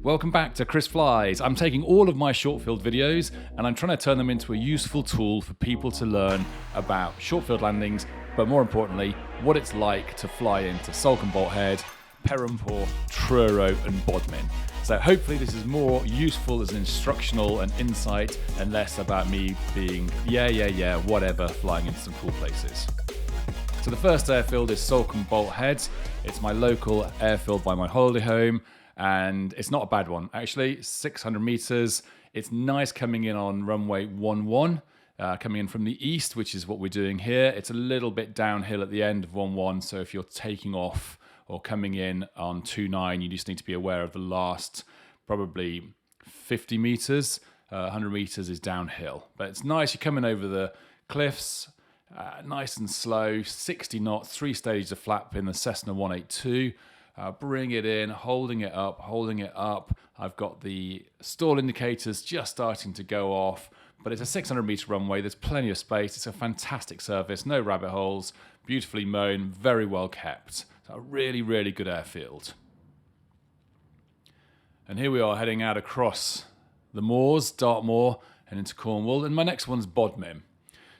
Welcome back to Chris Flies. I'm taking all of my short field videos and I'm trying to turn them into a useful tool for people to learn about short field landings, but more importantly, what it's like to fly into Sulcum Boltheads, Perranporth, Turo and Bodmin. So hopefully this is more useful as instructional and insight and less about me being whatever, flying into some cool places. So the first airfield is Sulcum Boltheads. It's my local airfield by my holiday home. And it's not a bad one, actually. 600 meters. It's nice coming in on runway 11, coming in from the east, which is what we're doing here. It's a little bit downhill at the end of 11, so if you're taking off or coming in on 29, you just need to be aware of the last probably 50 meters. 100 meters is downhill, but it's nice. You're coming over the cliffs, nice and slow, 60 knots, 3 stages of flap in the Cessna 182. Bring it in, holding it up. I've got the stall indicators just starting to go off, but it's a 600 meter runway. There's plenty of space. It's a fantastic surface, no rabbit holes, beautifully mown, very well kept. So a really, really good airfield. And here we are heading out across the moors, Dartmoor, and into Cornwall. And my next one's Bodmin.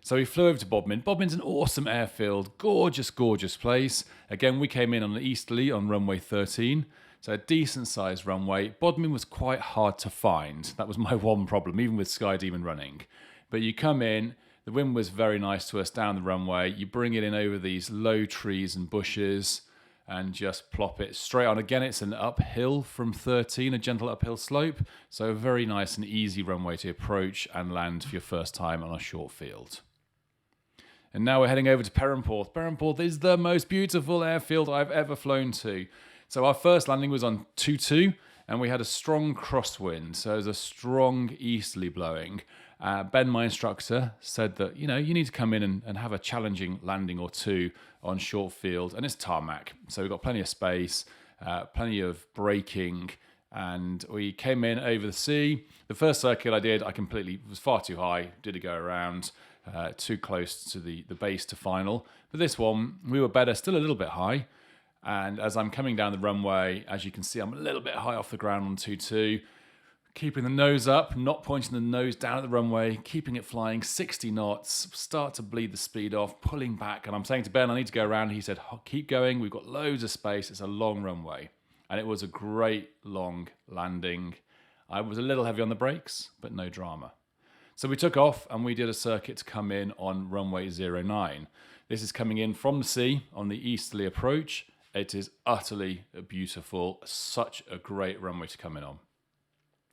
So we flew over to Bodmin. Bodmin's an awesome airfield, gorgeous, gorgeous place. Again, we came in on the easterly on runway 13, so a decent sized runway. Bodmin was quite hard to find. That was my one problem, even with Sky Demon running. But you come in, the wind was very nice to us down the runway. You bring it in over these low trees and bushes and just plop it straight on. Again, it's an uphill from 13, a gentle uphill slope. So a very nice and easy runway to approach and land for your first time on a short field. And now we're heading over to Perranporth. Perranporth is the most beautiful airfield I've ever flown to. So our first landing was on 22, and we had a strong crosswind. So it was a strong easterly blowing. Ben, my instructor, said that, you need to come in and have a challenging landing or two on short field, and it's tarmac. So we've got plenty of space, plenty of braking, and we came in over the sea. The first circuit I did, was far too high, did a go around. Too close to the base to final. But this one, we were better, still a little bit high. And as I'm coming down the runway, as you can see, I'm a little bit high off the ground on 22. Keeping the nose up, not pointing the nose down at the runway, keeping it flying 60 knots, start to bleed the speed off, pulling back. And I'm saying to Ben, I need to go around. He said, keep going. We've got loads of space. It's a long runway. And it was a great long landing. I was a little heavy on the brakes, but no drama. So we took off and we did a circuit to come in on runway 09. This is coming in from the sea on the easterly approach. It is utterly beautiful, such a great runway to come in on.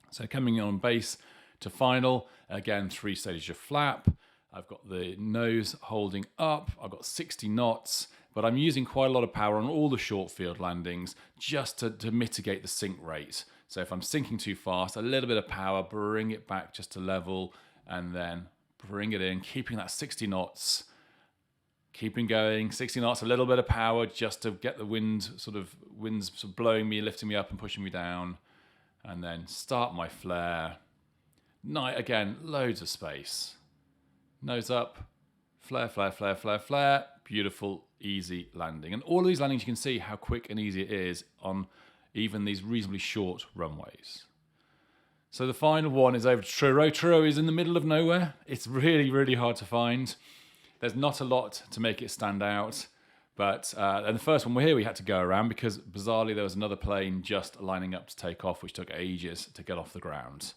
So coming in on base to final, again 3 stages of flap. I've got the nose holding up, I've got 60 knots, but I'm using quite a lot of power on all the short field landings just to mitigate the sink rate. So if I'm sinking too fast, a little bit of power, bring it back just to level, and then bring it in, keeping that 60 knots, keeping going, 60 knots, a little bit of power just to get the winds sort of blowing me, lifting me up and pushing me down, and then start my flare. Again, loads of space. Nose up, flare, flare, flare, flare, flare, beautiful, easy landing. And all of these landings, you can see how quick and easy it is on even these reasonably short runways. So the final one is over to Truro. Truro is in the middle of nowhere. It's really, really hard to find. There's not a lot to make it stand out. But and the first one we had to go around because bizarrely there was another plane just lining up to take off, which took ages to get off the ground.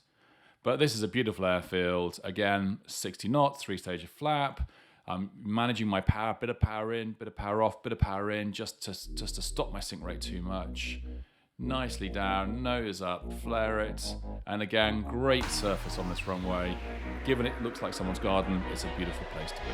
But this is a beautiful airfield. Again, 60 knots, 3 stage of flap. I'm managing my power, bit of power in, bit of power off, bit of power in, just to stop my sink rate too much. Nicely down, nose up, flare it, and again, great surface on this runway. Given it looks like someone's garden, it's a beautiful place to be.